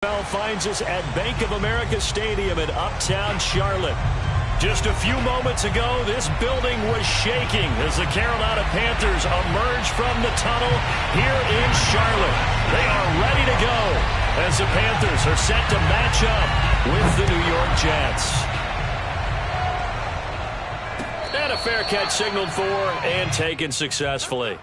Finds us at Bank of America Stadium in Uptown Charlotte. Just a few moments ago, this building was shaking as the Carolina Panthers emerge from the tunnel here in Charlotte. They are ready to go as the Panthers are set to match up with the New York Jets. And a fair catch signaled for and taken successfully.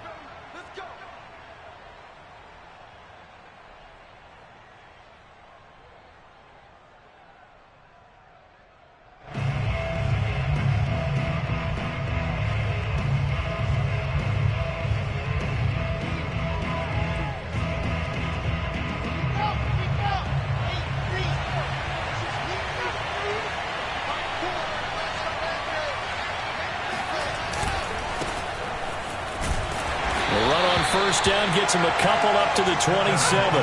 First down gets him a couple up to the 27.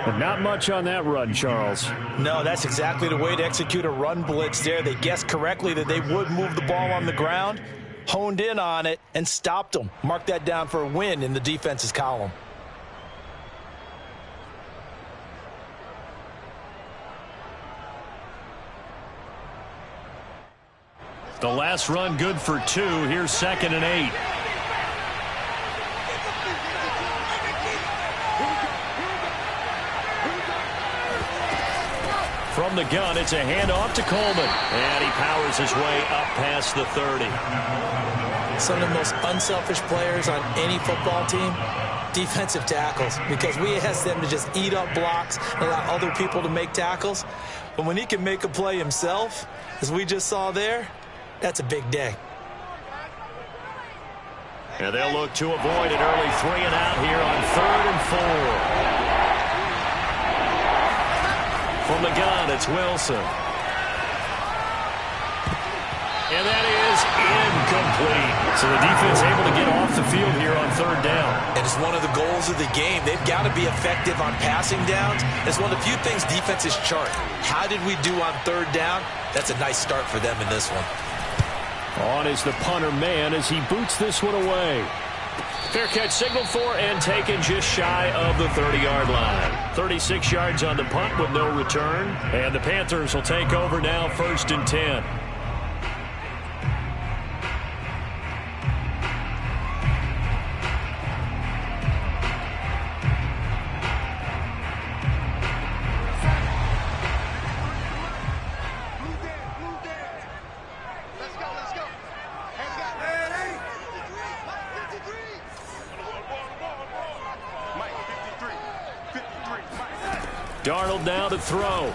And not much on that run, Charles. No, that's exactly the way to execute a run blitz there. They guessed correctly that they would move the ball on the ground, honed in on it, and stopped them. Mark that down for a win in the defense's column. The last run good for 2. Here's 2nd and 8. From the gun, it's a handoff to Coleman. And he powers his way up past the 30. Some of the most unselfish players on any football team, defensive tackles, because we ask them to just eat up blocks and allow other people to make tackles. But when he can make a play himself, as we just saw there, that's a big day. And they'll look to avoid an early 3 and out here on 3rd and 4. From the gun, it's Wilson. And that is incomplete. So the defense able to get off the field here on 3rd down. And it's one of the goals of the game. They've got to be effective on passing downs. It's one of the few things defenses chart. How did we do on 3rd down? That's a nice start for them in this one. On is the punter man as he boots this one away. Fair catch signaled for and taken just shy of the 30-yard line. 36 yards on the punt with no return. And the Panthers will take over now 1st and 10. Darnold now to throw.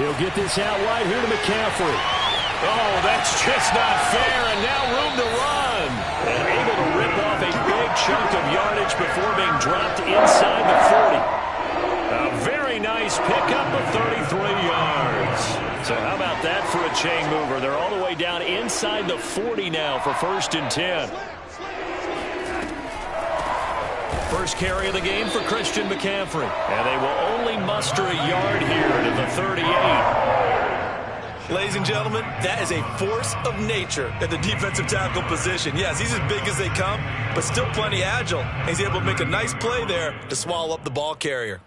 He'll get this out wide here to McCaffrey. Oh, that's just not fair, and now room to run. And able to rip off a big chunk of yardage before being dropped inside the 40. A very nice pickup of 33 yards. So how about that for a chain mover? They're all the way down inside the 40 now for 1st and 10. First carry of the game for Christian McCaffrey. And they will only muster a yard here to the 38. Ladies and gentlemen, that is a force of nature at the defensive tackle position. Yes, he's as big as they come, but still plenty agile. He's able to make a nice play there to swallow up the ball carrier.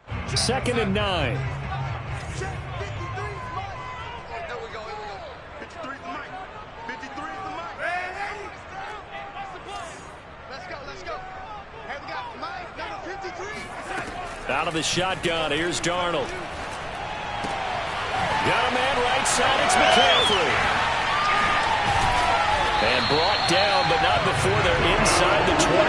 2nd and 9. Out of the shotgun, here's Darnold. Got a man right side, it's McCaffrey. And brought down, but not before they're inside the 25.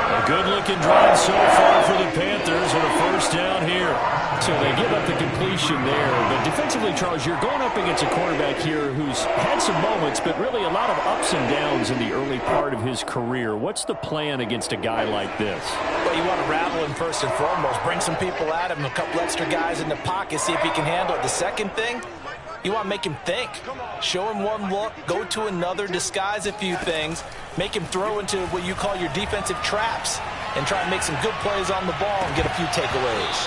A good-looking drive so far for the Panthers and a 1st down here. So they give up the completion there. But defensively, Charles, you're going up against a quarterback here who's had some moments, but really a lot of ups and downs in the early part of his career. What's the plan against a guy like this? Well, you want to rattle him first and foremost. Bring some people at him, a couple extra guys in the pocket, see if he can handle it. The second thing, you want to make him think. Show him one look, go to another, disguise a few things, make him throw into what you call your defensive traps. and try and make some good plays on the ball and get a few takeaways.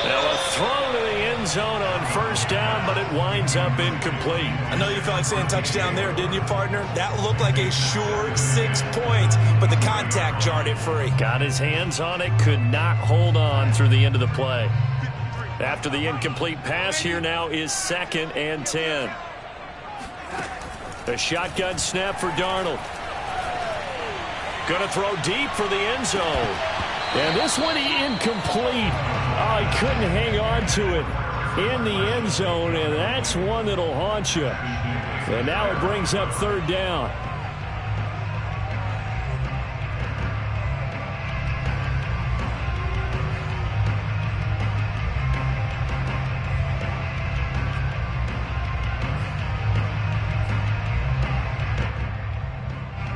Now a throw to the end zone on first down, but it winds up incomplete. I know you felt like saying touchdown there, didn't you, partner? That looked like a sure 6 points, but the contact jarred it free. Got his hands on it, could not hold on through the end of the play. After the incomplete pass, here now is 2nd and 10. A shotgun snap for Darnold. Going to throw deep for the end zone. And this one incomplete. Oh, he couldn't hang on to it in the end zone, and that's one that'll haunt you. And now it brings up 3rd down.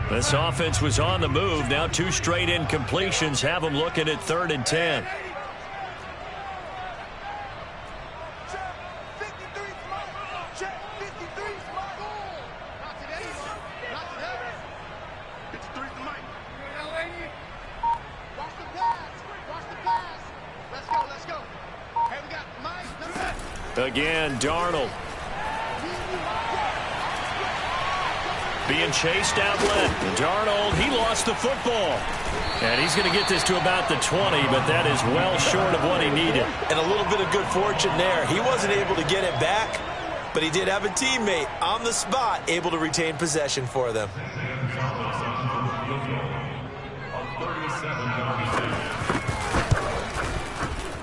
This offense was on the move. Now 2 straight incompletions have them looking at 3rd and 10. Again, Darnold. Being chased outlet. Darnold, he lost the football. And he's going to get this to about the 20, but that is well short of what he needed. And a little bit of good fortune there. He wasn't able to get it back, but he did have a teammate on the spot able to retain possession for them.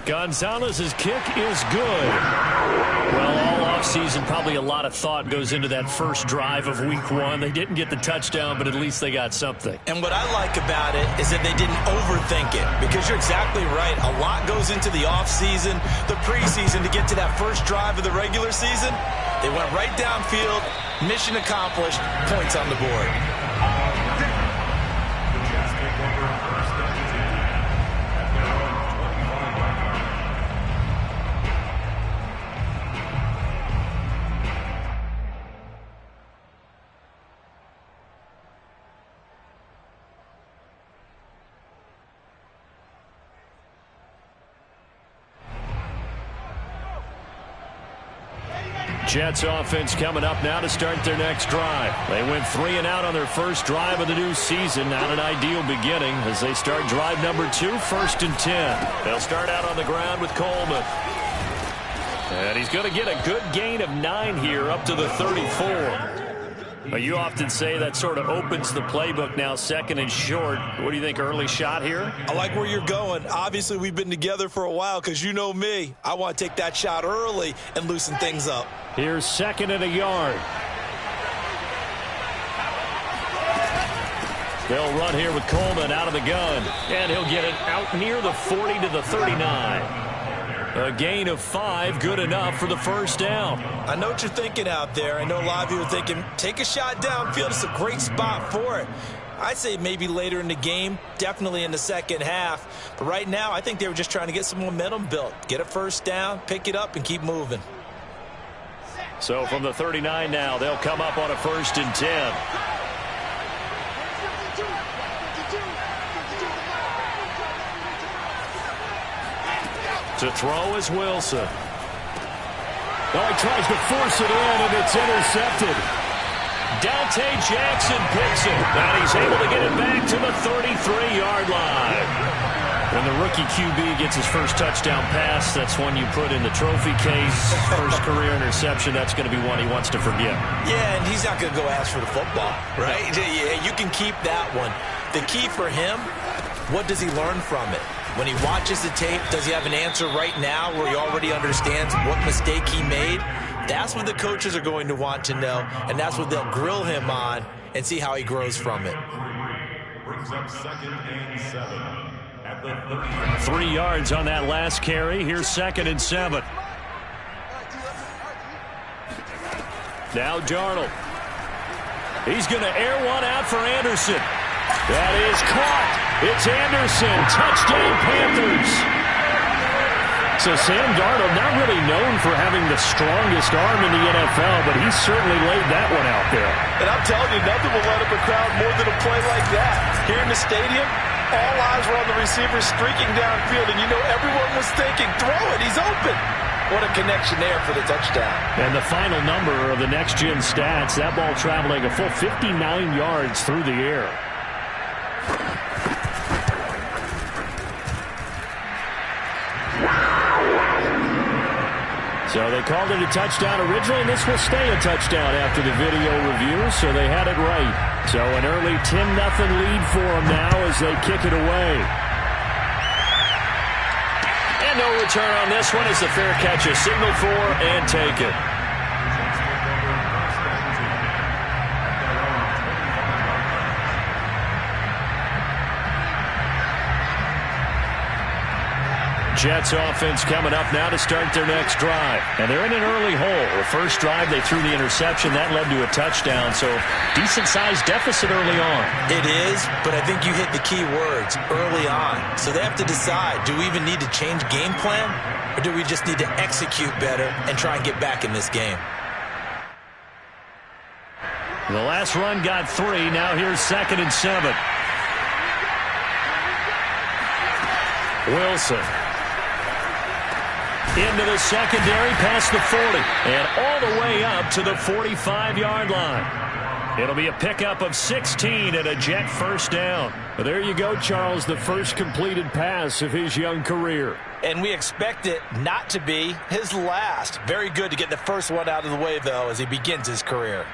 Gonzalez's kick is good. Well, all offseason, probably a lot of thought goes into that first drive of week 1. They didn't get the touchdown, but at least they got something. And what I like about it is that they didn't overthink it, because you're exactly right. A lot goes into the offseason, the preseason, to get to that first drive of the regular season. They went right downfield, mission accomplished, points on the board. Jets offense coming up now to start their next drive. They went 3 and out on their first drive of the new season. Not an ideal beginning as they start drive number 2, 1st and 10. They'll start out on the ground with Coleman. And he's going to get a good gain of 9 here up to the 34. You often say that sort of opens the playbook now, 2nd and short. What do you think, early shot here? I like where you're going. Obviously, we've been together for a while because you know me. I want to take that shot early and loosen things up. Here's 2nd and a yard. They'll run here with Coleman out of the gun. And he'll get it out near the 40 to the 39. A gain of 5, good enough for the first down. I know what you're thinking out there. I know a lot of you are thinking, take a shot downfield. It's a great spot for it. I'd say maybe later in the game, definitely in the second half. But right now, I think they were just trying to get some momentum built. Get a first down, pick it up, and keep moving. So from the 39 now, they'll come up on a 1st and 10. To throw is Wilson. Oh, he tries to force it in, and it's intercepted. Dante Jackson picks it, and he's able to get it back to the 33-yard line. When the rookie QB gets his first touchdown pass, that's one you put in the trophy case. First career interception, that's going to be one he wants to forget. Yeah, and he's not going to go ask for the football, right? Yeah, you can keep that one. The key for him, what does he learn from it? When he watches the tape, does he have an answer right now where he already understands what mistake he made? That's what the coaches are going to want to know, and that's what they'll grill him on and see how he grows from it. Brings up 2nd and 7 at the 3 yards on that last carry. Here's 2nd and 7. Now Darnold. He's going to air one out for Anderson. That is caught. It's Anderson. Touchdown, Panthers. So Sam Darnold, not really known for having the strongest arm in the NFL, but he certainly laid that one out there. And I'm telling you, nothing will light up a crowd more than a play like that. Here in the stadium, All eyes were on the receiver streaking downfield, and you know everyone was thinking, throw it, he's open. What a connection there for the touchdown. And the final number of the next-gen stats, that ball traveling a full 59 yards through the air. So they called it a touchdown originally, and this will stay a touchdown after the video review, so they had it right. So an early 10-0 lead for them now as they kick it away. And no return on this one as the fair catch is signaled for and taken. Jets offense coming up now to start their next drive. And they're in an early hole. The first drive, they threw the interception. That led to a touchdown. So decent-sized deficit early on. It is, but I think you hit the key words, early on. So they have to decide, do we even need to change game plan? Or do we just need to execute better and try and get back in this game? The last run got 3. Now here's 2nd and 7. Wilson. Into the secondary, past the 40, and all the way up to the 45-yard line. It'll be a pickup of 16 and a Jet first down. But there you go, Charles, the first completed pass of his young career. And we expect it not to be his last. Very good to get the first one out of the way, though, as he begins his career.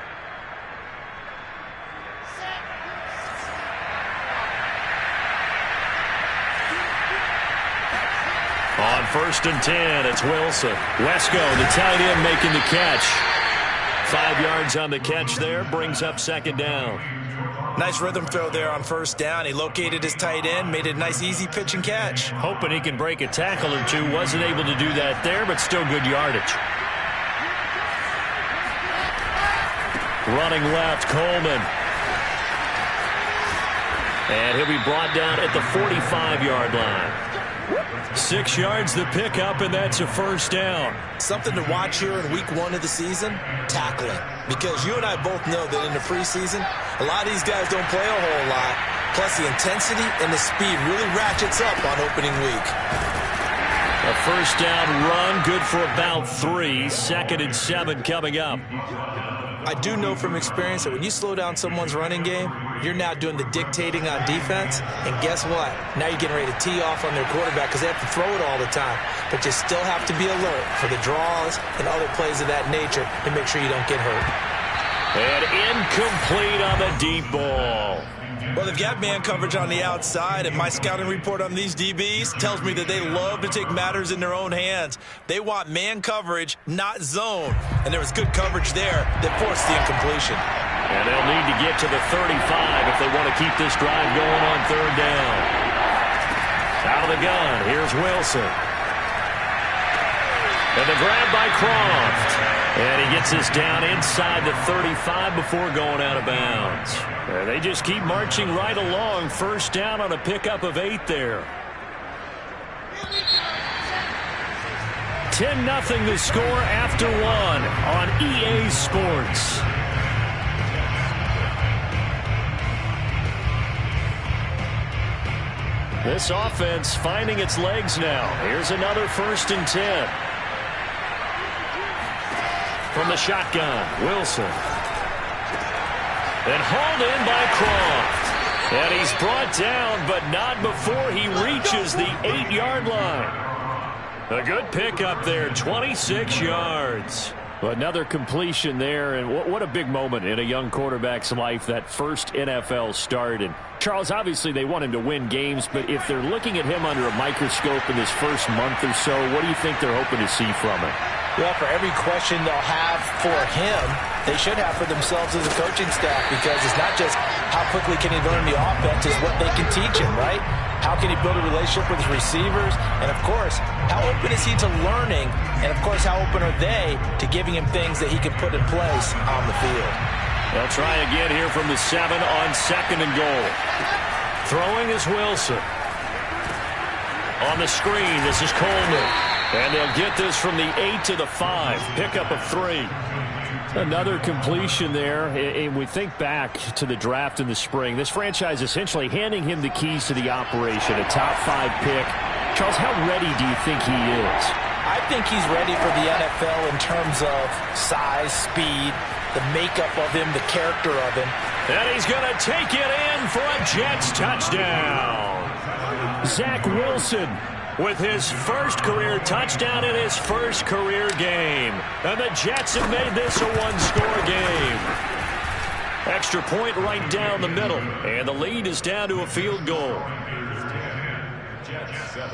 On 1st and 10, it's Wilson. Wesco, the tight end, making the catch. 5 yards on the catch there, brings up 2nd down. Nice rhythm throw there on 1st down. He located his tight end, made it a nice easy pitch and catch. Hoping he can break a tackle or two. Wasn't able to do that there, but still good yardage. Running left, Coleman. And he'll be brought down at the 45-yard line. 6 yards the pickup, and that's a first down. Something to watch here in week 1 of the season, tackling. Because you and I both know that in the preseason, a lot of these guys don't play a whole lot. Plus the intensity and the speed really ratchets up on opening week. A first down run, good for about 3. 2nd and 7 coming up. I do know from experience that when you slow down someone's running game, you're now doing the dictating on defense. And guess what? Now you're getting ready to tee off on their quarterback because they have to throw it all the time. But you still have to be alert for the draws and other plays of that nature to make sure you don't get hurt. And incomplete on the deep ball. Well, they've got man coverage on the outside, and my scouting report on these DBs tells me that they love to take matters in their own hands. They want man coverage, not zone. And there was good coverage there that forced the incompletion. And they'll need to get to the 35 if they want to keep this drive going on 3rd down. Out of the gun, here's Wilson. And the grab by Croft. And he gets this down inside the 35 before going out of bounds. And they just keep marching right along. First down on a pickup of 8 there. 10-0 the score after 1 on EA Sports. This offense finding its legs now. Here's another 1st and 10. From the shotgun, Wilson. And hauled in by Croft. And he's brought down, but not before he reaches the 8-yard line. A good pickup there, 26 yards. Another completion there, and what a big moment in a young quarterback's life, that first NFL start. And Charles, obviously they want him to win games, but if they're looking at him under a microscope in this first month or so, what do you think they're hoping to see from him? Well, for every question they'll have for him, they should have for themselves as a coaching staff, because it's not just how quickly can he learn the offense, it's what they can teach him, right? How can he build a relationship with his receivers? And, of course, how open is he to learning? And, of course, how open are they to giving him things that he can put in place on the field? They'll try again here from the 7 on 2nd and goal. Throwing is Wilson. On the screen, this is Coleman. And they'll get this from the 8 to the 5. Pickup of 3. Another completion there, and we think back to the draft in the spring. This franchise essentially handing him the keys to the operation, a top-5 pick. Charles, how ready do you think he is? I think he's ready for the NFL in terms of size, speed, the makeup of him, the character of him. And he's going to take it in for a Jets touchdown. Zach Wilson with his first career touchdown in his first career game. And the Jets have made this a one-score game. Extra point right down the middle. And the lead is down to a field goal. Jets 7.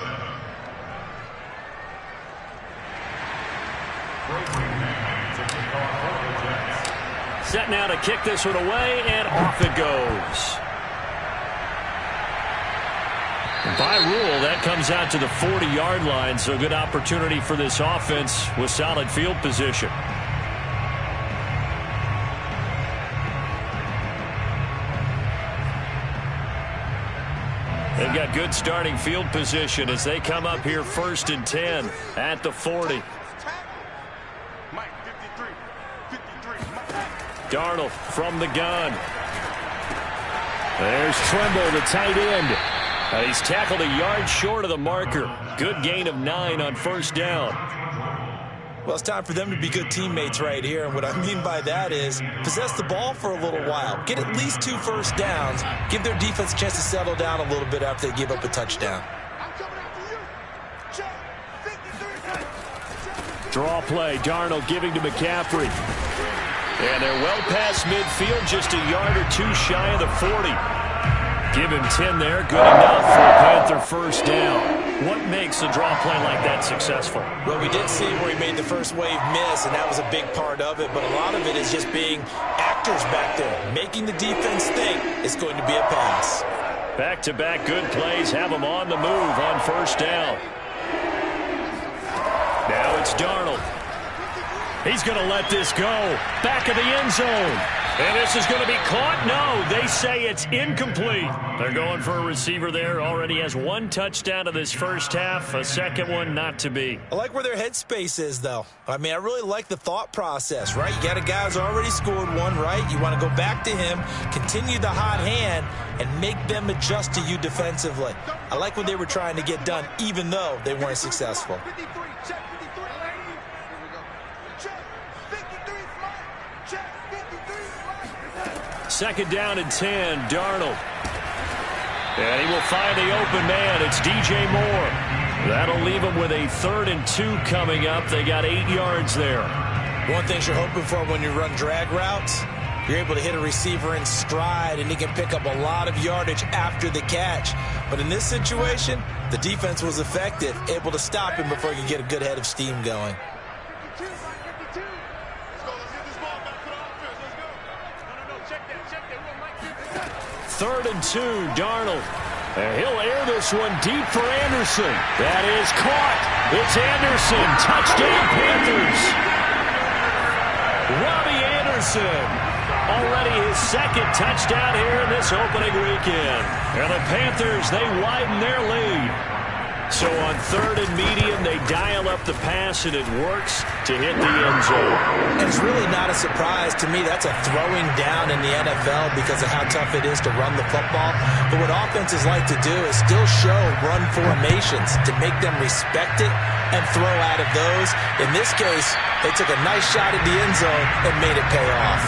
Set now to kick this one away, and off it goes. By rule, that comes out to the 40-yard line, so good opportunity for this offense with solid field position. They've got good starting field position as they come up here 1st and 10 at the 40. Darnold from the gun. There's Tremble, the tight end. He's tackled a yard short of the marker. Good gain of 9 on 1st down. Well, it's time for them to be good teammates right here. And what I mean by that is possess the ball for a little while. Get at least 2 first downs. Give their defense a chance to settle down a little bit after they give up a touchdown. Draw play. Darnold giving to McCaffrey. And they're well past midfield, just a yard or 2 shy of the 40. Give him 10 there. Good enough for a Panther first down. What makes a draw play like that successful? Well, we did see where he made the first wave miss, and that was a big part of it. But a lot of it is just being actors back there, making the defense think it's going to be a pass. Back-to-back good plays have him on the move on 1st down. Now it's Darnold. He's going to let this go. Back of the end zone. And this is going to be caught. No, they say it's incomplete. They're going for a receiver there. Already has 1 touchdown in this first half. A second one not to be. I like where their headspace is, though. I mean, I really like the thought process, right? You got a guy who's already scored 1, right? You want to go back to him, continue the hot hand, and make them adjust to you defensively. I like what they were trying to get done, even though they weren't successful. 2nd down and 10, Darnold. And he will find the open man. It's DJ Moore. That'll leave him with a 3rd and 2 coming up. They got 8 yards there. One thing you're hoping for when you run drag routes, you're able to hit a receiver in stride, and he can pick up a lot of yardage after the catch. But in this situation, the defense was effective, able to stop him before he could get a good head of steam going. 3rd and 2, Darnold. And he'll air this one deep for Anderson. That is caught. It's Anderson. Touchdown, Panthers. Robbie Anderson. Already his 2nd touchdown here in this opening weekend. And the Panthers, they widen their lead. So on 3rd and medium, they dial up the pass, and it works to hit the end zone. And it's really not a surprise to me. That's a throwing down in the NFL because of how tough it is to run the football. But what offenses like to do is still show run formations to make them respect it and throw out of those. In this case, they took a nice shot at the end zone and made it pay off.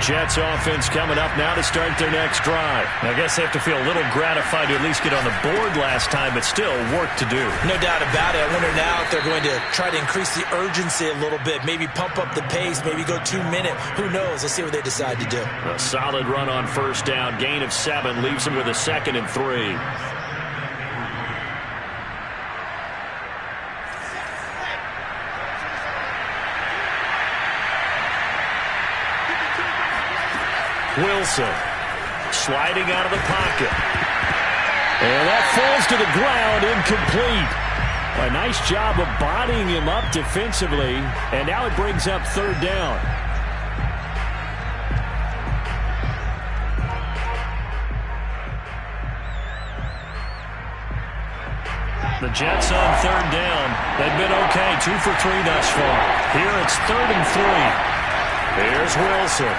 Jets offense coming up now to start their next drive. I guess they have to feel a little gratified to at least get on the board last time, but still work to do. No doubt about it. I wonder now if they're going to try to increase the urgency a little bit, maybe pump up the pace, maybe go 2 minute. Who knows? Let's see what they decide to do. A solid run on 1st down. Gain of 7 leaves them with a 2nd and 3. Wilson sliding out of the pocket. And that falls to the ground, incomplete. A nice job of bodying him up defensively. And now it brings up 3rd down. The Jets on third down. They've been okay, 2 for 3 thus far. Here it's 3rd and 3. Here's Wilson.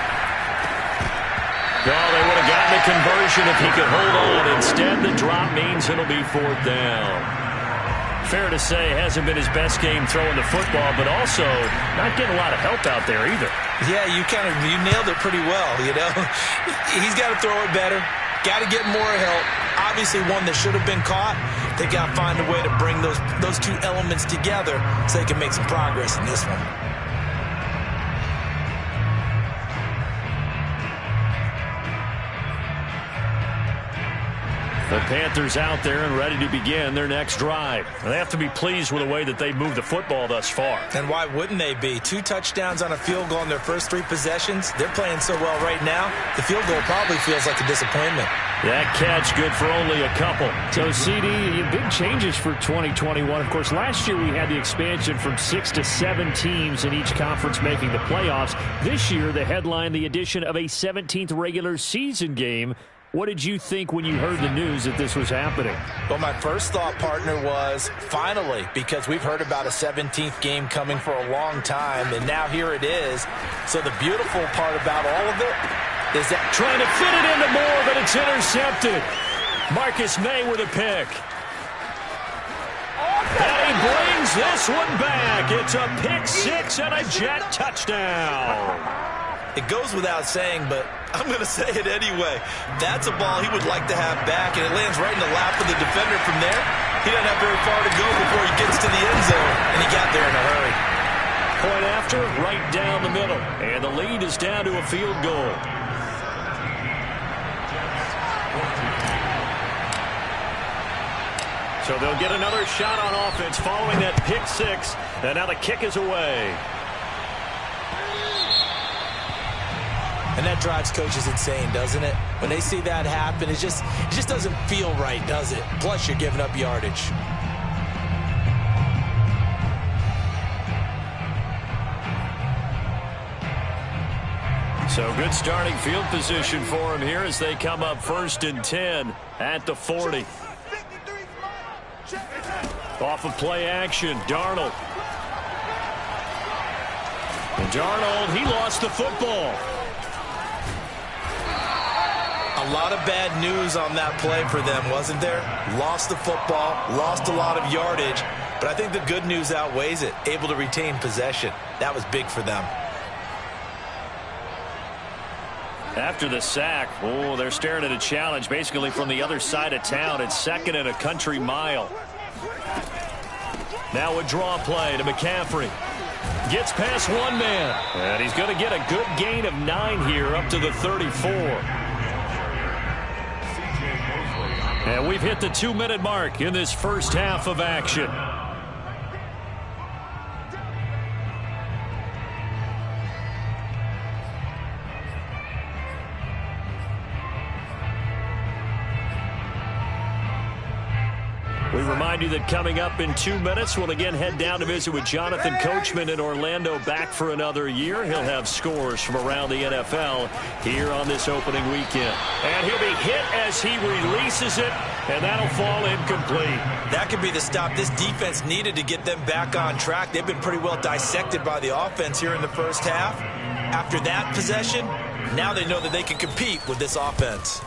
Oh, they would have gotten the conversion if he could hold on. Instead, the drop means it'll be 4th down. Fair to say, hasn't been his best game throwing the football, but also not getting a lot of help out there either. Yeah, you nailed it pretty well, you know. He's got to throw it better. Got to get more help. Obviously, one that should have been caught. They got to find a way to bring those two elements together so they can make some progress in this one. The Panthers out there and ready to begin their next drive. They have to be pleased with the way that they've moved the football thus far. And why wouldn't they be? 2 touchdowns on a field goal in their first 3 possessions. They're playing so well right now, the field goal probably feels like a disappointment. That catch good for only a couple. So, CD, big changes for 2021. Of course, last year we had the expansion from 6 to 7 teams in each conference making the playoffs. This year, the headline, the addition of a 17th regular season game. What did you think when you heard the news that this was happening? Well, my first thought, partner, was finally, because we've heard about a 17th game coming for a long time, and now here it is. So the beautiful part about all of it is that trying to fit it into Moore, but it's intercepted. Marcus May with a pick. And he brings this one back. It's a pick 6 and a Jet touchdown. It goes without saying, but I'm going to say it anyway. That's a ball he would like to have back, and it lands right in the lap of the defender from there. He doesn't have very far to go before he gets to the end zone, and he got there in a hurry. Point after, right down the middle. And the lead is down to a field goal. So they'll get another shot on offense following that pick 6, and now the kick is away. And that drives coaches insane, doesn't it? When they see that happen, it just doesn't feel right, does it? Plus, you're giving up yardage. So good starting field position for him here as they come up 1st and 10 at the 40. Off of play action, Darnold. And Darnold, he lost the football. A lot of bad news on that play for them, wasn't there? Lost the football, lost a lot of yardage, but I think the good news outweighs it. Able to retain possession. That was big for them. After the sack, they're staring at a challenge basically from the other side of town. It's 2nd and a country mile. Now a draw play to McCaffrey. Gets past one man, and he's going to get a good gain of 9 here up to the 34. And we've hit the 2-minute mark in this first half of action. We remind you that coming up in 2 minutes, we'll again head down to visit with Jonathan Coachman in Orlando, back for another year. He'll have scores from around the NFL here on this opening weekend. And he'll be hit as he releases it, and that'll fall incomplete. That could be the stop this defense needed to get them back on track. They've been pretty well dissected by the offense here in the first half. After that possession, now they know that they can compete with this offense.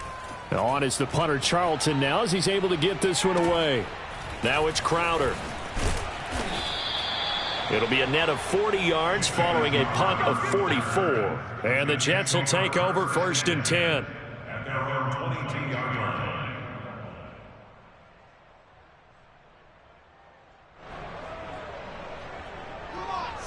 On is the punter Charlton now as he's able to get this one away. Now it's Crowder. It'll be a net of 40 yards following a punt of 44. And the Jets will take over 1st and 10. At their own 22-yard line.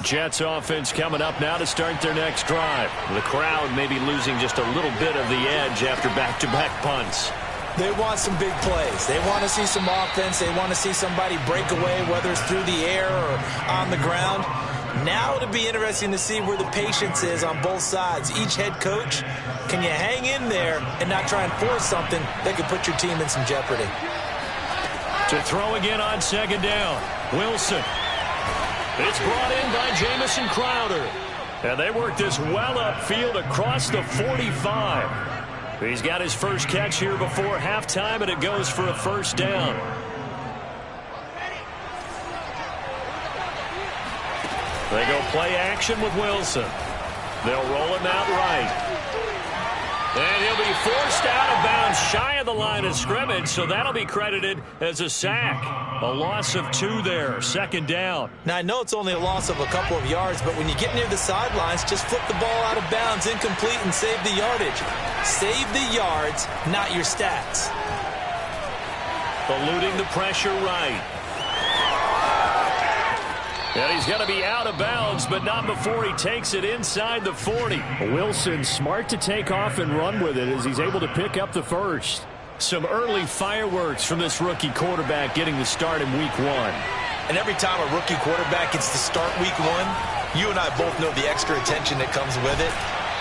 Jets offense coming up now to start their next drive. The crowd may be losing just a little bit of the edge after back-to-back punts. They want some big plays. They want to see some offense. They want to see somebody break away, whether it's through the air or on the ground. Now it'll be interesting to see where the patience is on both sides. Each head coach, can you hang in there and not try and force something that could put your team in some jeopardy? To throw again on 2nd down, Wilson. It's brought in by Jamison Crowder. And they work this well upfield across the 45. He's got his first catch here before halftime, and it goes for a 1st down. They go play action with Wilson. They'll roll him out right. And he'll be forced out of bounds shy of the line of scrimmage, so that'll be credited as a sack. A loss of 2 there, 2nd down. Now, I know it's only a loss of a couple of yards, but when you get near the sidelines, just flip the ball out of bounds, incomplete, and save the yardage. Save the yards, not your stats. Eluding the pressure right. And he's going to be out of bounds, but not before he takes it inside the 40. Wilson smart to take off and run with it as he's able to pick up the first. Some early fireworks from this rookie quarterback getting the start in week 1. And every time a rookie quarterback gets to start week 1, you and I both know the extra attention that comes with it.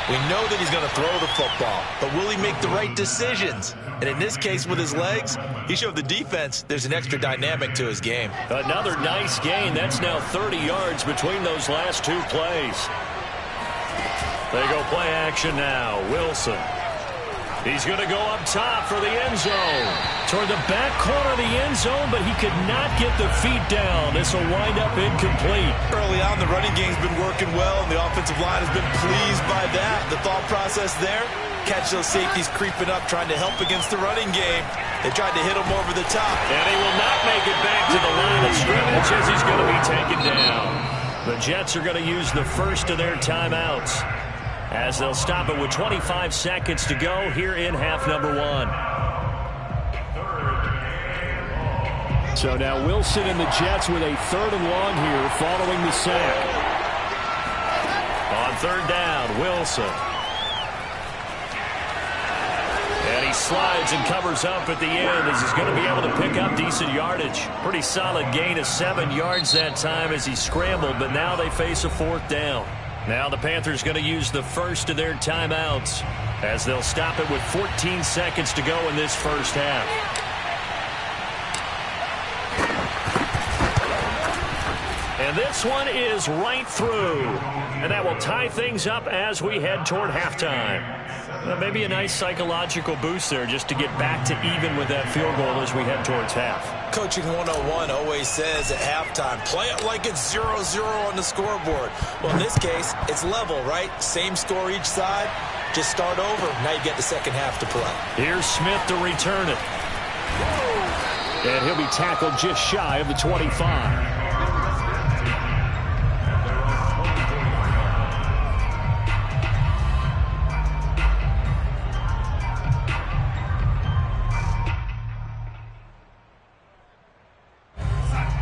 We know that he's going to throw the football, but will he make the right decisions? And in this case, with his legs, he showed the defense there's an extra dynamic to his game. Another nice gain. That's now 30 yards between those last 2 plays. They go play action now. Wilson. He's going to go up top for the end zone. Toward the back corner of the end zone, but he could not get the feet down. This will wind up incomplete. Early on, the running game's been working well, and the offensive line has been pleased by that. The thought process there, catch those safeties creeping up, trying to help against the running game. They tried to hit him over the top. And he will not make it back to the line of scrimmage as he's going to be taken down. The Jets are going to use the first of their timeouts as they'll stop it with 25 seconds to go here in half number 1. So now Wilson and the Jets with a 3rd and long here following the sack. On 3rd down, Wilson. And he slides and covers up at the end as he's going to be able to pick up decent yardage. Pretty solid gain of 7 yards that time as he scrambled, but now they face a 4th down. Now the Panthers going to use the first of their timeouts as they'll stop it with 14 seconds to go in this first half. And this one is right through. And that will tie things up as we head toward halftime. Maybe a nice psychological boost there just to get back to even with that field goal as we head towards half. Coaching 101 always says at halftime, play it like it's 0-0 on the scoreboard. Well, in this case, it's level, right? Same score each side. Just start over. Now you get the second half to play. Here's Smith to return it. And he'll be tackled just shy of the 25.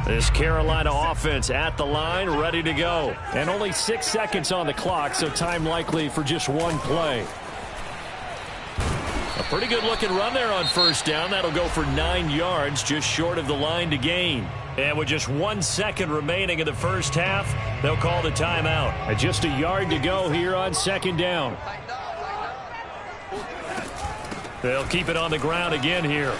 This Carolina offense at the line, ready to go. And only 6 seconds on the clock, so time likely for just one play. A pretty good-looking run there on 1st down. That'll go for 9 yards, just short of the line to gain. And with just 1 second remaining in the first half, they'll call the timeout. And just a yard to go here on 2nd down. They'll keep it on the ground again here.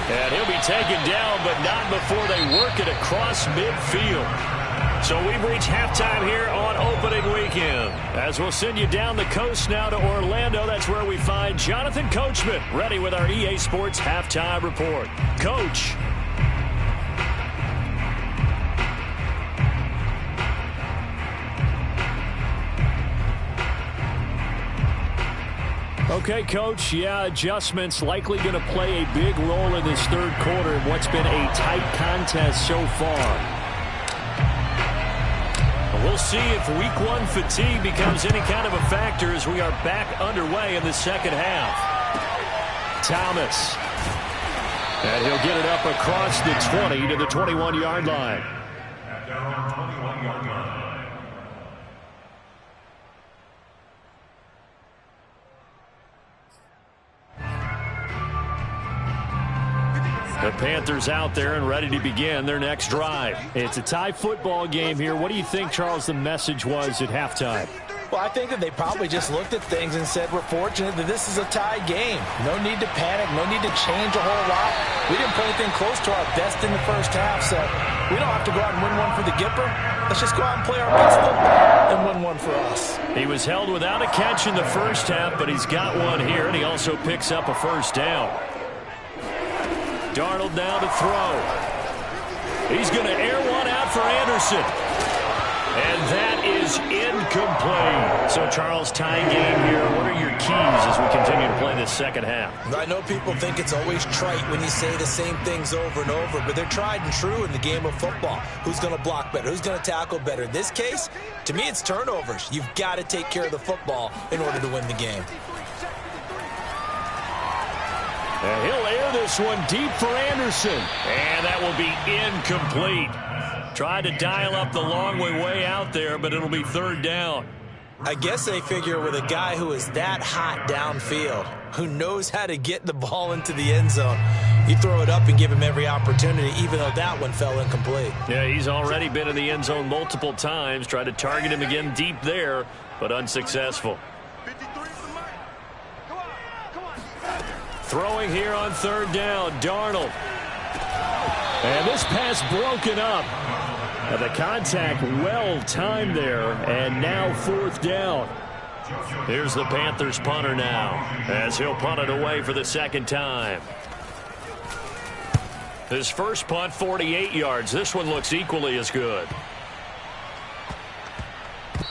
And he'll be taken down, but not before they work it across midfield. So we've reached halftime here on opening weekend. As we'll send you down the coast now to Orlando, that's where we find Jonathan Coachman, ready with our EA Sports Halftime Report. Coach. Okay, Coach, yeah, adjustments likely going to play a big role in this 3rd quarter in what's been a tight contest so far. We'll see if week 1 fatigue becomes any kind of a factor as we are back underway in the second half. Thomas. And he'll get it up across the 20 to the 21-yard line. The Panthers out there and ready to begin their next drive. It's a tie football game here. What do you think, Charles, the message was at halftime? Well, I think that they probably just looked at things and said, we're fortunate that this is a tie game. No need to panic. No need to change a whole lot. We didn't play anything close to our best in the first half, so we don't have to go out and win one for the Gipper. Let's just go out and play our best football and win one for us. He was held without a catch in the first half, but he's got one here, and he also picks up a 1st down. Darnold now to throw. He's going to air one out for Anderson. And that is incomplete. So, Charles, tying game here. What are your keys as we continue to play this second half? I know people think it's always trite when you say the same things over and over, but they're tried and true in the game of football. Who's going to block better? Who's going to tackle better? In this case, to me, it's turnovers. You've got to take care of the football in order to win the game. And he'll air this one deep for Anderson. And that will be incomplete. Tried to dial up the long way out there, but it'll be third down. I guess they figure with a guy who is that hot downfield, who knows how to get the ball into the end zone, you throw it up and give him every opportunity, even though that one fell incomplete. Yeah, he's already been in the end zone multiple times. Tried to target him again deep there, but unsuccessful. Throwing here on third down, Darnold. And this pass broken up. Now the contact well timed there, and now fourth down. Here's the Panthers punter now, as he'll punt it away for the second time. His first punt, 48 yards. This one looks equally as good.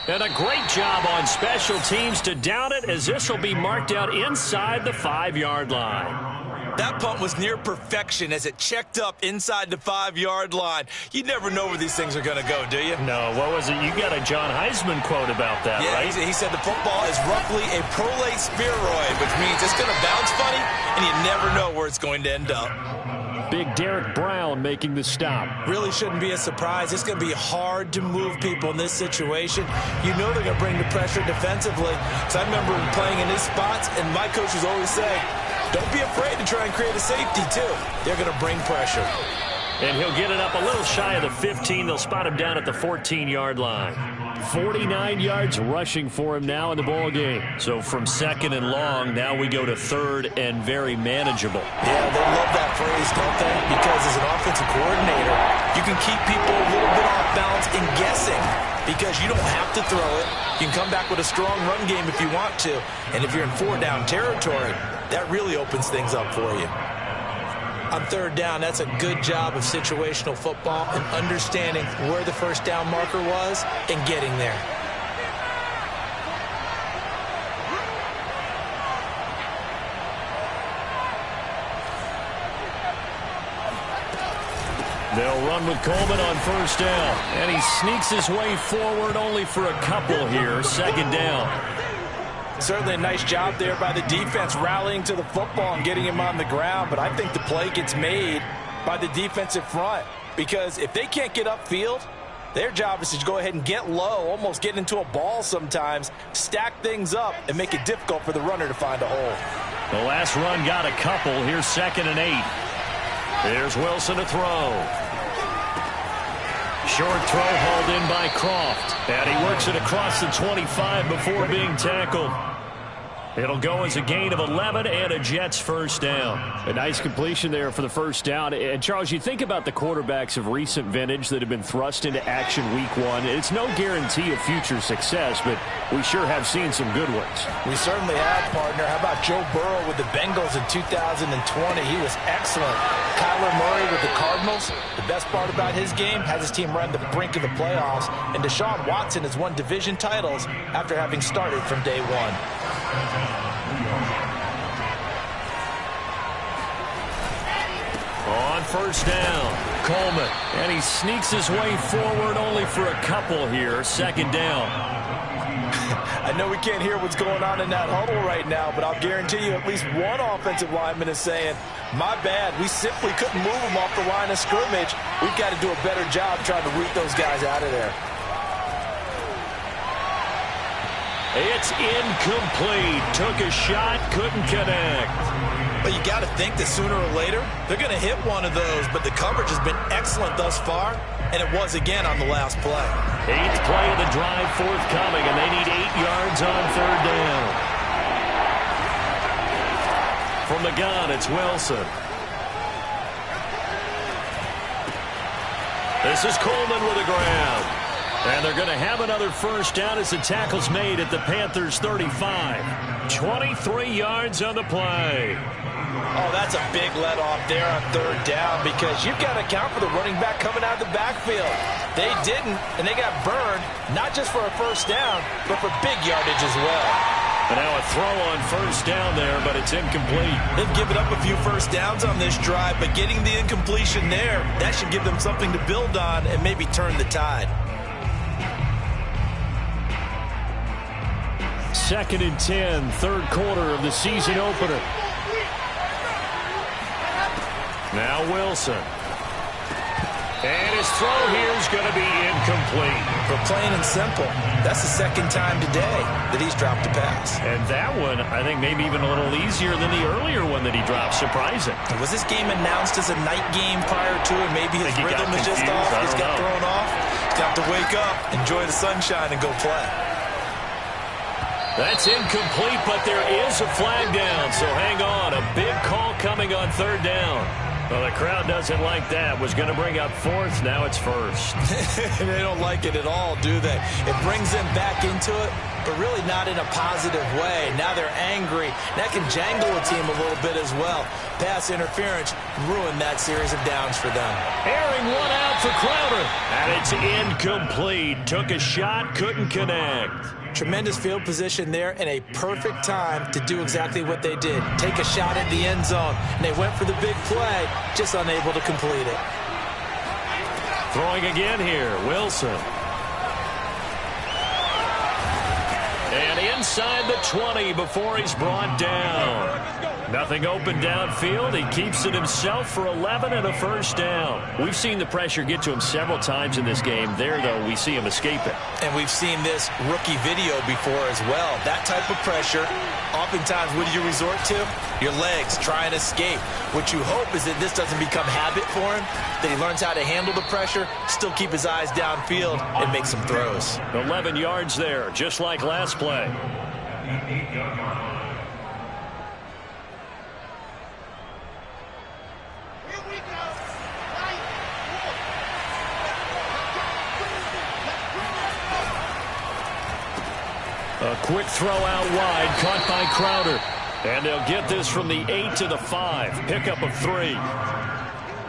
And a great job on special teams to down it, as this will be marked out inside the 5-yard line. That punt was near perfection as it checked up inside the 5-yard line. You never know where these things are going to go, do you? No, what was it? You got a John Heisman quote about that, yeah, right? He said the football is roughly a prolate spheroid, which means it's going to bounce funny, and you never know where it's going to end up. Big Derek Brown making the stop. Really shouldn't be a surprise. It's going to be hard to move people in this situation. You know they're going to bring the pressure defensively. So I remember playing in these spots, and my coaches always say, don't be afraid to try and create a safety, too. They're going to bring pressure. And he'll get it up a little shy of the 15. They'll spot him down at the 14-yard line. 49 yards rushing for him now in the ball game. So from second and long, now we go to third and very manageable. Yeah, they love that phrase, don't they? Because as an offensive coordinator, you can keep people a little bit off balance and guessing because you don't have to throw it. You can come back with a strong run game if you want to. And if you're in 4-down territory, that really opens things up for you. On third down, that's a good job of situational football and understanding where the first down marker was and getting there. They'll run with Coleman on first down. And he sneaks his way forward only for a couple here. Second down. Certainly a nice job there by the defense rallying to the football and getting him on the ground, but I think the play gets made by the defensive front because if they can't get upfield, their job is to go ahead and get low, almost get into a ball sometimes, stack things up, and make it difficult for the runner to find a hole. The last run got a couple. Here's second and 8. There's Wilson to throw. Short throw hauled in by Croft. And he works it across the 25 before being tackled. It'll go as a gain of 11 and a Jets first down. A nice completion there for the first down. And, Charles, you think about the quarterbacks of recent vintage that have been thrust into action week one. It's no guarantee of future success, but we sure have seen some good ones. We certainly have, partner. How about Joe Burrow with the Bengals in 2020? He was excellent. Kyler Murray with the Cardinals. The best part about his game has his team right on the brink of the playoffs. And Deshaun Watson has won division titles after having started from day one. On first down, Coleman. And he sneaks his way forward only for a couple here. Second down. I know we can't hear what's going on in that huddle right now, but I'll guarantee you at least one offensive lineman is saying, my bad, we simply couldn't move them off the line of scrimmage. We've got to do a better job trying to root those guys out of there. It's incomplete. Took a shot, couldn't connect. But you got to think that sooner or later, they're going to hit one of those. But the coverage has been excellent thus far, and it was again on the last play. 8th play of the drive forthcoming, and they need 8 yards on third down. From the gun, it's Wilson. This is Coleman with the ground. And they're going to have another first down as the tackle's made at the Panthers' 35. 23 yards on the play. Oh, that's a big let-off there on third down because you've got to account for the running back coming out of the backfield. They didn't, and they got burned, not just for a first down, but for big yardage as well. And now a throw on first down there, but it's incomplete. They've given up a few first downs on this drive, but getting the incompletion there, that should give them something to build on and maybe turn the tide. 2nd and 10, third quarter of the season opener. Now Wilson. And his throw here is going to be incomplete. For plain and simple, that's the second time today that he's dropped a pass. And that one, I think, maybe even a little easier than the earlier one that he dropped. Surprising. Was this game announced as a night game prior to it? Maybe his rhythm is just off. He's got thrown off. He's got to wake up, enjoy the sunshine, and go play. That's incomplete, but there is a flag down, so hang on. A big call coming on third down. Well, the crowd doesn't like that. Was going to bring up fourth. Now it's first. They don't like it at all, do they? It brings them back into it, but really not in a positive way. Now they're angry. That can jangle a team a little bit as well. Pass interference ruined that series of downs for them. Airing one out for Crowder. And it's incomplete. Took a shot, couldn't connect. Tremendous field position there and a perfect time to do exactly what they did. Take a shot at the end zone. And they went for the big play, just unable to complete it. Throwing again here, Wilson. And inside the 20 before he's brought down. Nothing open downfield. He keeps it himself for 11 and a first down. We've seen the pressure get to him several times in this game. There, though, we see him escape it. And we've seen this rookie video before as well. That type of pressure, oftentimes, what do you resort to? Your legs, try and escape. What you hope is that this doesn't become habit for him, that he learns how to handle the pressure, still keep his eyes downfield, and make some throws. 11 yards there, just like last play. A quick throw out wide, caught by Crowder. And they'll get this from the 8 to the 5. Pickup of 3.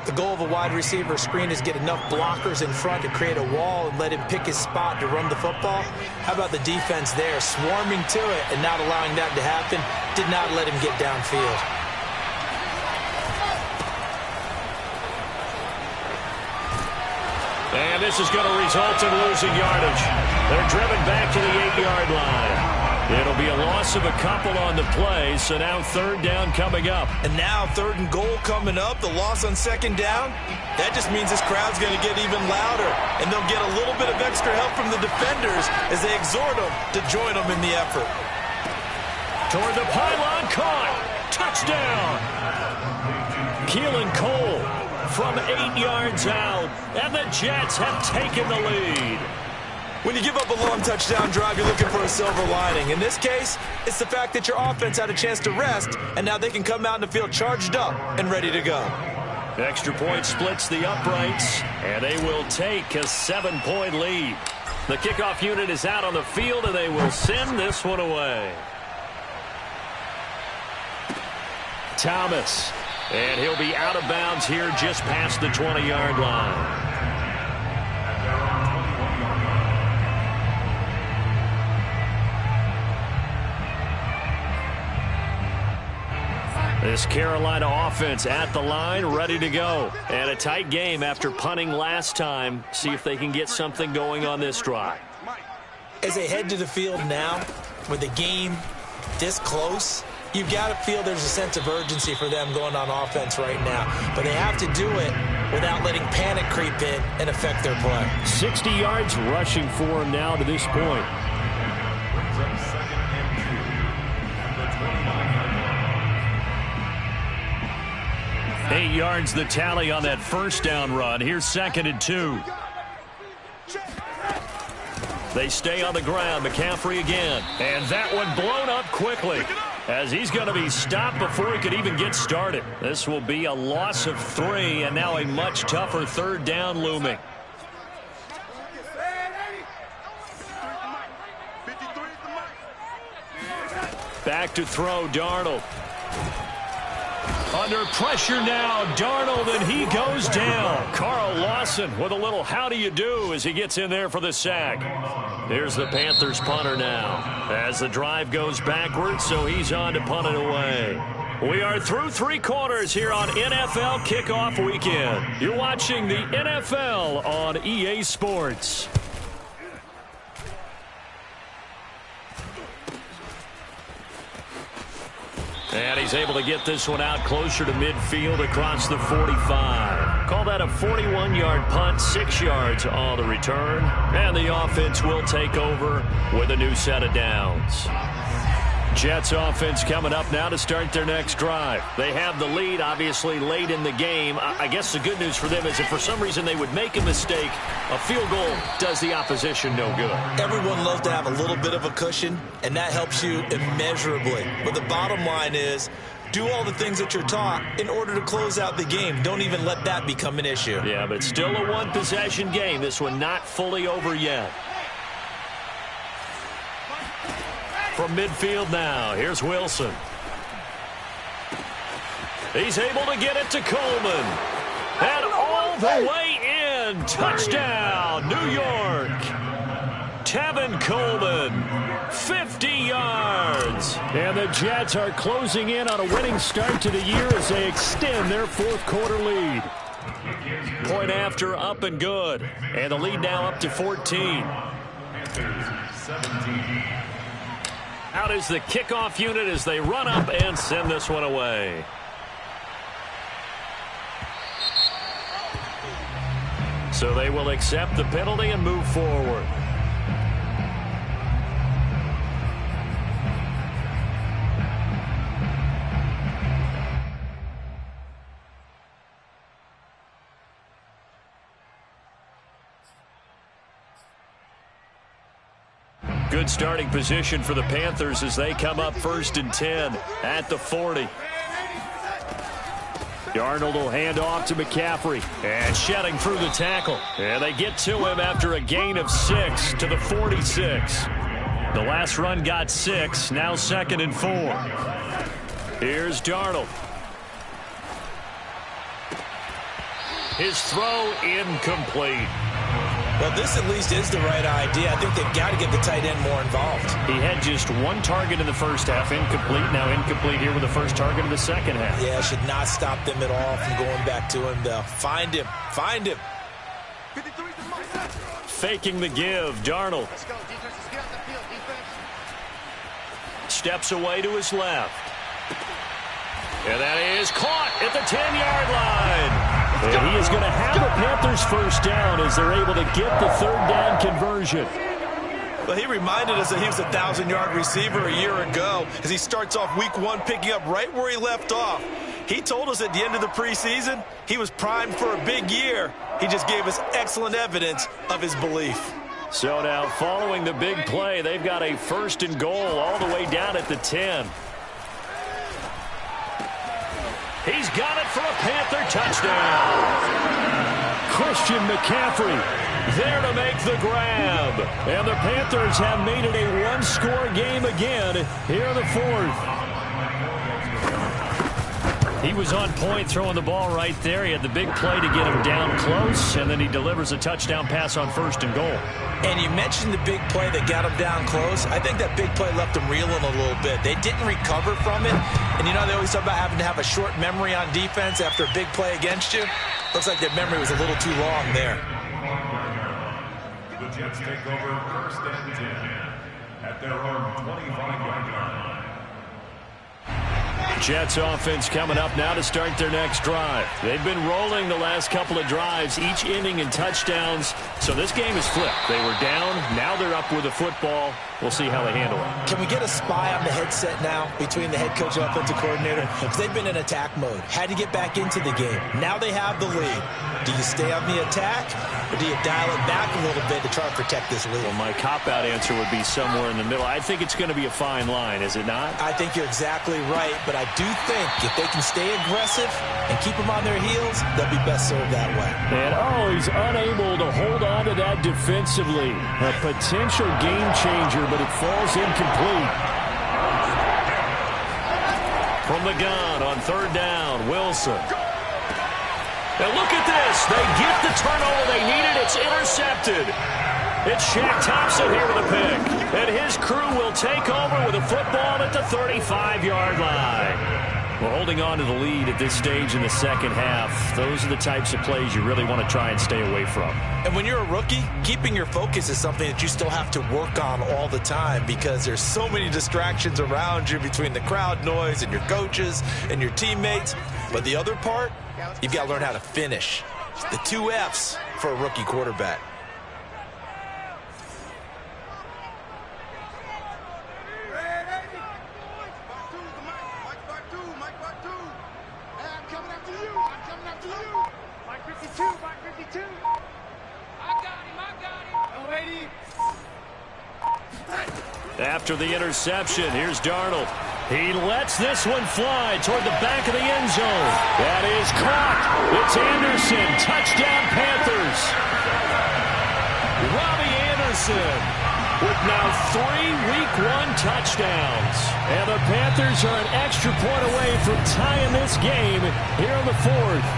The goal of a wide receiver screen is get enough blockers in front to create a wall and let him pick his spot to run the football. How about the defense there, swarming to it and not allowing that to happen? Did not let him get downfield. And this is going to result in losing yardage. They're driven back to the 8-yard line. It'll be a loss of a couple on the play, so now third down coming up. And now third and goal coming up, the loss on second down. That just means this crowd's going to get even louder, and they'll get a little bit of extra help from the defenders as they exhort them to join them in the effort. Toward the pylon, caught. Touchdown. Keelan Cole from 8 yards out, and the Jets have taken the lead. When you give up a long touchdown drive, you're looking for a silver lining. In this case, it's the fact that your offense had a chance to rest, and now they can come out in the field charged up and ready to go. Extra point splits the uprights, and they will take a 7-point lead. The kickoff unit is out on the field, and they will send this one away. Thomas, and he'll be out of bounds here just past the 20-yard line. This Carolina offense at the line, ready to go. And a tight game after punting last time. See if they can get something going on this drive. As they head to the field now, with the game this close, you've got to feel there's a sense of urgency for them going on offense right now. But they have to do it without letting panic creep in and affect their play. 60 yards rushing for him now to this point. 8 yards the tally on that first down run. Here's 2nd and 2. They stay on the ground. McCaffrey again. And that one blown up quickly as he's going to be stopped before he could even get started. This will be a loss of 3, and now a much tougher third down looming. Back to throw, Darnold. Under pressure now, Darnold, and he goes down. Carl Lawson with a little how do you do as he gets in there for the sack. Here's the Panthers punter now as the drive goes backwards, so he's on to punt it away. We are through 3 quarters here on NFL Kickoff Weekend. You're watching the NFL on EA Sports. And he's able to get this one out closer to midfield across the 45. Call that a 41-yard punt, 6 yards on the return. And the offense will take over with a new set of downs. Jets offense coming up now to start their next drive. They have the lead, obviously, late in the game. I guess the good news for them is if for some reason they would make a mistake, a field goal does the opposition no good. Everyone loves to have a little bit of a cushion, and that helps you immeasurably. But the bottom line is, do all the things that you're taught in order to close out the game. Don't even let that become an issue. Yeah, but it's still a one-possession game. This one not fully over yet. From midfield now, here's Wilson. He's able to get it to Coleman. And all the way in. Touchdown, New York. Tevin Coleman, 50 yards. And the Jets are closing in on a winning start to the year as they extend their 4th quarter lead. Point after, up and good. And the lead now up to 14. 17. Out is the kickoff unit as they run up and send this one away. So they will accept the penalty and move forward. Good starting position for the Panthers as they come up 1st and 10 at the 40. Darnold will hand off to McCaffrey. And shedding through the tackle. And they get to him after a gain of 6 to the 46. The last run got 6, now 2nd and 4. Here's Darnold. His throw incomplete. Well, this at least is the right idea. I think they've got to get the tight end more involved. He had just 1 target in the first half, incomplete. Now incomplete here with the first target of the second half. Yeah, should not stop them at all from going back to him, though. Find him. Find him. Faking the give, Darnold. Steps away to his left. And that is caught at the 10-yard line. And he is going to have the Panthers first down as they're able to get the 3rd down conversion. Well, he reminded us that he was a 1,000-yard receiver a year ago as he starts off week 1 picking up right where he left off. He told us at the end of the preseason he was primed for a big year. He just gave us excellent evidence of his belief. So now following the big play, they've got a 1st and goal all the way down at the 10. He's got it for a Panther touchdown. Christian McCaffrey there to make the grab. And the Panthers have made it a 1-score game again here in the 4th. He was on point throwing the ball right there. He had the big play to get him down close, and then he delivers a touchdown pass on 1st and goal. And you mentioned the big play that got him down close. I think that big play left him reeling a little bit. They didn't recover from it. And, you know, they always talk about having to have a short memory on defense after a big play against you. Looks like their memory was a little too long there. The Jets take over 1st and 10 at their own 25-yard line. Jets offense coming up now to start their next drive. They've been rolling the last couple of drives, each inning in touchdowns. So this game is flipped. They were down. Now they're up with the football. We'll see how they handle it. Can we get a spy on the headset now between the head coach and offensive coordinator? Because they've been in attack mode. Had to get back into the game. Now they have the lead. Do you stay on the attack, or do you dial it back a little bit to try and protect this lead? Well, my cop-out answer would be somewhere in the middle. I think it's going to be a fine line, is it not? I think you're exactly right, but I do think if they can stay aggressive and keep them on their heels, they'll be best served that way. And, he's unable to hold on to that defensively. A potential game changer, but it falls incomplete. From the gun on third down, Wilson. And look at this. They get the turnover they needed. It's intercepted. It's Shaq Thompson here with a pick. And his crew will take over with a football at the 35-yard line. Well, holding on to the lead at this stage in the second half, those are the types of plays you really want to try and stay away from. And when you're a rookie, keeping your focus is something that you still have to work on all the time because there's so many distractions around you between the crowd noise and your coaches and your teammates. But the other part, you've got to learn how to finish. The 2 F's for a rookie quarterback. After the interception, here's Darnold. He lets this one fly toward the back of the end zone. That is caught. It's Anderson. Touchdown, Panthers. Robbie Anderson with now 3 Week 1 touchdowns. And the Panthers are an extra point away from tying this game here in the 4th.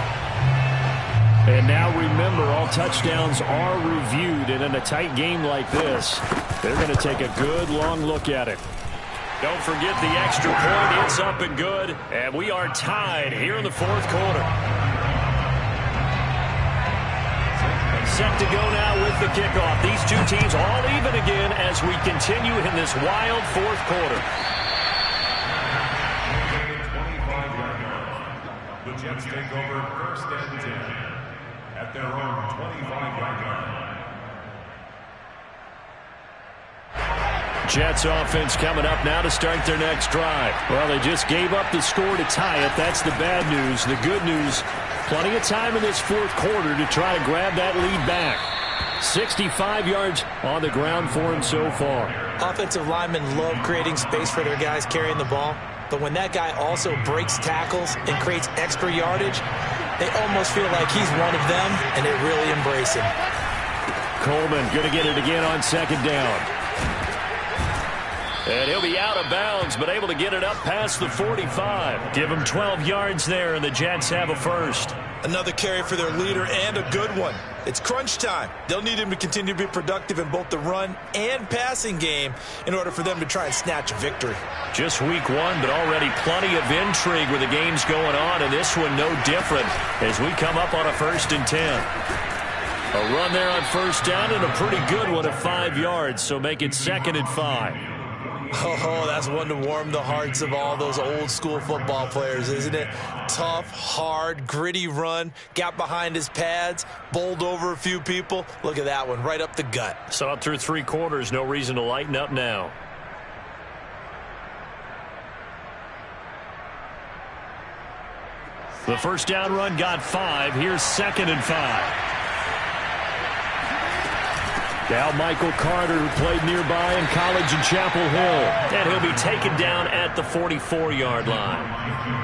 And now remember, all touchdowns are reviewed, and in a tight game like this, they're going to take a good long look at it. Don't forget the extra point. It's up and good, and we are tied here in the 4th quarter. Set to go now with the kickoff. These two teams all even again as we continue in this wild 4th quarter. The Jets take over 1st and 10. At their own 25-yard line. Jets offense coming up now to start their next drive. Well, they just gave up the score to tie it. That's the bad news. The good news, plenty of time in this 4th quarter to try to grab that lead back. 65 yards on the ground for him so far. Offensive linemen love creating space for their guys carrying the ball. But when that guy also breaks tackles and creates extra yardage, they almost feel like he's one of them, and they really embrace him. Coleman going to get it again on 2nd down. And he'll be out of bounds, but able to get it up past the 45. Give him 12 yards there, and the Jets have a first. Another carry for their leader, and a good one. It's crunch time. They'll need him to continue to be productive in both the run and passing game in order for them to try and snatch a victory. Just week 1, but already plenty of intrigue with the games going on, and this one no different as we come up on a 1st and 10. A run there on 1st down and a pretty good one at 5 yards, so make it 2nd and 5. Oh, that's one to warm the hearts of all those old school football players, isn't it? Tough, hard, gritty run, got behind his pads, bowled over a few people. Look at that one, right up the gut. Saw it through 3 quarters, no reason to lighten up now. The 1st down run got 5. Here's 2nd and 5. Now Michael Carter, who played nearby in college in Chapel Hill. And he'll be taken down at the 44-yard line.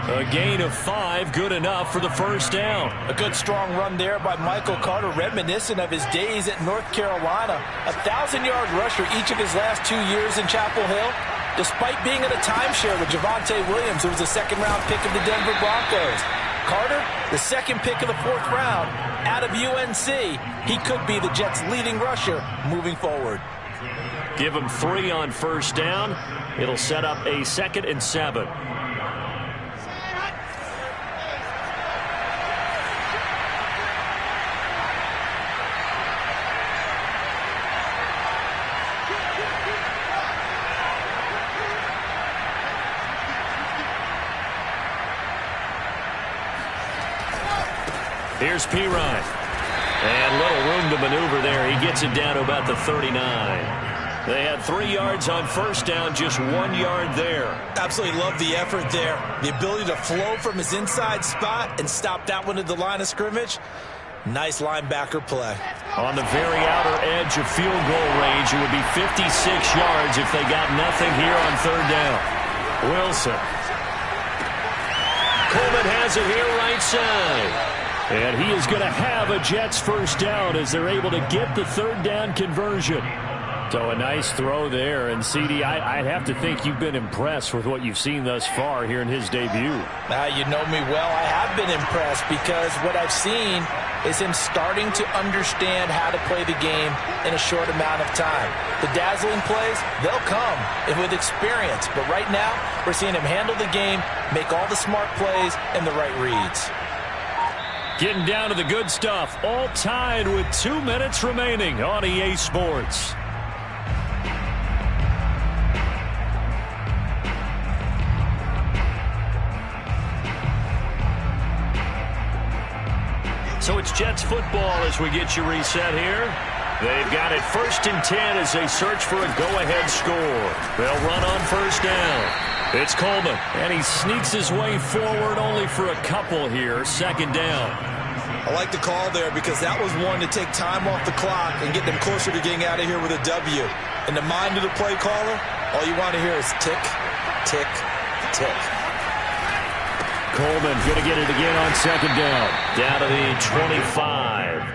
A gain of 5, good enough for the 1st down. A good strong run there by Michael Carter, reminiscent of his days at North Carolina. 1,000-yard rusher each of his last 2 years in Chapel Hill. Despite being in a timeshare with Javonte Williams, who was a 2nd-round pick of the Denver Broncos. Carter, the 2nd pick of the 4th round, out of UNC. He could be the Jets' leading rusher moving forward. Give him 3 on 1st down. It'll set up a 2nd and 7. Here's Pirine. And little room to maneuver there. He gets it down to about the 39. They had 3 yards on 1st down, just 1 yard there. Absolutely love the effort there. The ability to flow from his inside spot and stop that one at the line of scrimmage. Nice linebacker play. On the very outer edge of field goal range, it would be 56 yards if they got nothing here on 3rd down. Wilson. Coleman has it here right side. And he is going to have a Jets 1st down as they're able to get the 3rd down conversion. So a nice throw there. And, CD, I'd have to think you've been impressed with what you've seen thus far here in his debut. You know me well. I have been impressed because what I've seen is him starting to understand how to play the game in a short amount of time. The dazzling plays, they'll come with experience. But right now, we're seeing him handle the game, make all the smart plays, and the right reads. Getting down to the good stuff. All tied with 2 minutes remaining on EA Sports. So it's Jets football as we get you reset here. They've got it 1st and 10 as they search for a go-ahead score. They'll run on 1st down. It's Coleman, and he sneaks his way forward only for a couple here. 2nd down. I like the call there because that was one to take time off the clock and get them closer to getting out of here with a W. In the mind of the play caller, all you want to hear is tick, tick, tick. Coleman going to get it again on 2nd down. Down to the 25.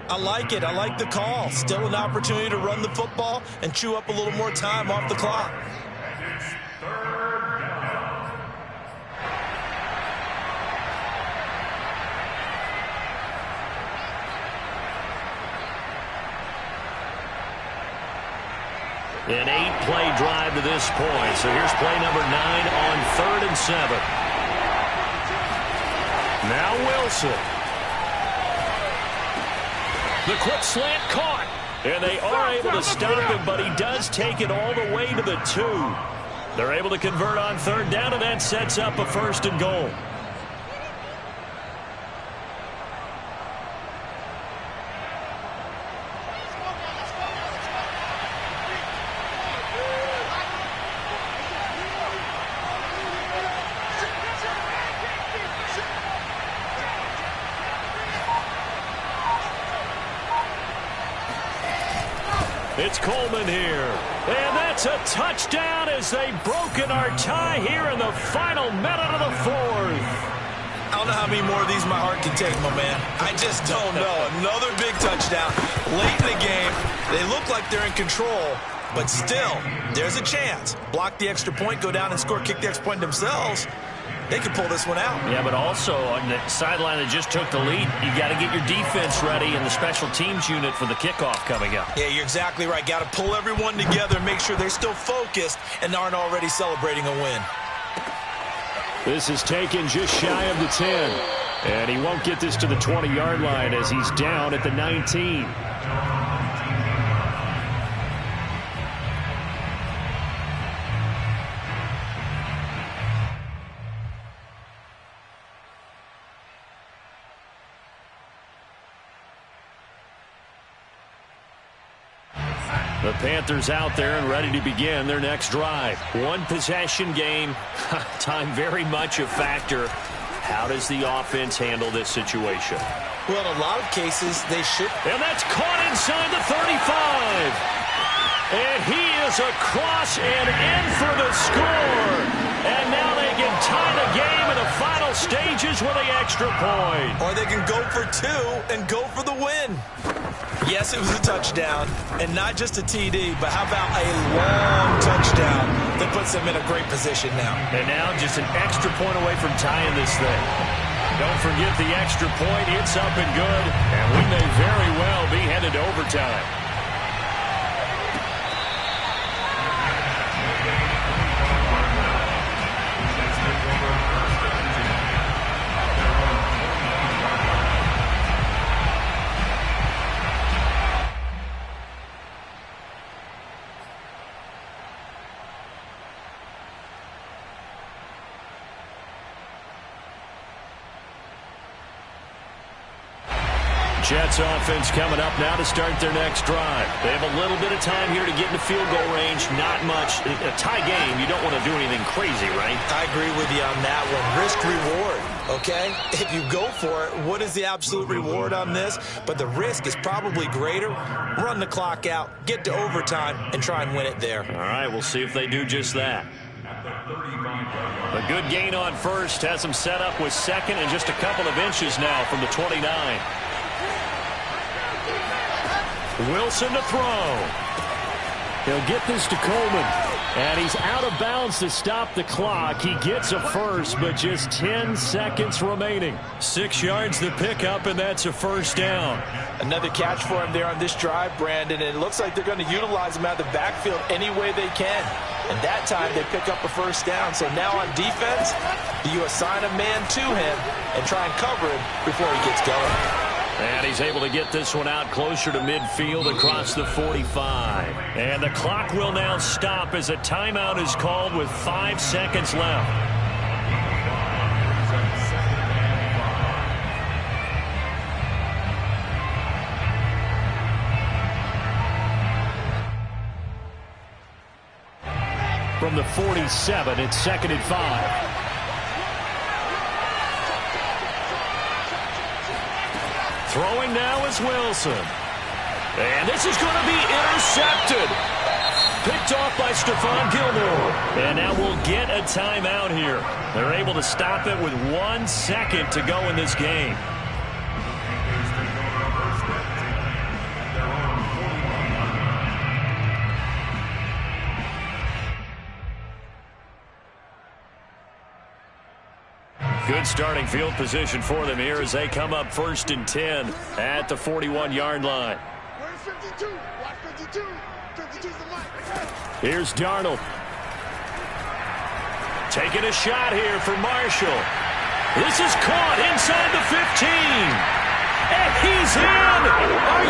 I like it. I like the call. Still an opportunity to run the football and chew up a little more time off the clock. It's 3rd down. An 8-play drive to this point. So here's play number 9 on 3rd and 7. Now Wilson. The quick slant caught. And they are able to stop him, but he does take it all the way to the 2. They're able to convert on 3rd down, and that sets up a 1st and goal. It's Coleman here. And that's a touchdown as they've broken our tie here in the final minute of the 4th. I don't know how many more of these my heart can take, my man. I just don't know. Another big touchdown late in the game. They look like they're in control, but still, there's a chance. Block the extra point, go down and score, kick the extra point themselves. They could pull this one out. Yeah, but also on the sideline that just took the lead, you got to get your defense ready and the special teams unit for the kickoff coming up. Yeah, you're exactly right. Got to pull everyone together and make sure they're still focused and aren't already celebrating a win. This is taken just shy of the 10. And he won't get this to the 20-yard line as he's down at the 19. The Panthers out there and ready to begin their next drive. One possession game. Time very much a factor. How does the offense handle this situation? Well, in a lot of cases, they should. And that's caught inside the 35. And he is across and in for the score. And now they can tie the game in the final stages with the extra point. Or they can go for 2 and go for the win. Yes, it was a touchdown, and not just a TD, but how about a long touchdown that puts them in a great position now. And now just an extra point away from tying this thing. Don't forget the extra point. It's up and good, and we may very well be headed to overtime. Jets offense coming up now to start their next drive. They have a little bit of time here to get in the field goal range. Not much. A tie game, you don't want to do anything crazy, right? I agree with you on that one. Risk-reward, okay? If you go for it, what is the absolute reward on this? But the risk is probably greater. Run the clock out, get to overtime, and try and win it there. All right, we'll see if they do just that. A good gain on 1st. Has them set up with 2nd and just a couple of inches now from the 29. Wilson to throw. He'll get this to Coleman. And he's out of bounds to stop the clock. He gets a first, but just 10 seconds remaining. 6 yards the pickup, and that's a first down. Another catch for him there on this drive, Brandon, and it looks like they're going to utilize him out of the backfield any way they can. And that time they pick up a first down. So now on defense, do you assign a man to him and try and cover him before he gets going? And he's able to get this one out closer to midfield across the 45. And the clock will now stop as a timeout is called with 5 seconds left. From the 47, it's 2nd and 5. Throwing now is Wilson. And this is going to be intercepted. Picked off by Stephon Gilmore. And now we'll get a timeout here. They're able to stop it with 1 second to go in this game. Good starting field position for them here as they come up 1st and 10 at the 41-yard line. Here's Darnold. Taking a shot here for Marshall. This is caught inside the 15. And he's in! Are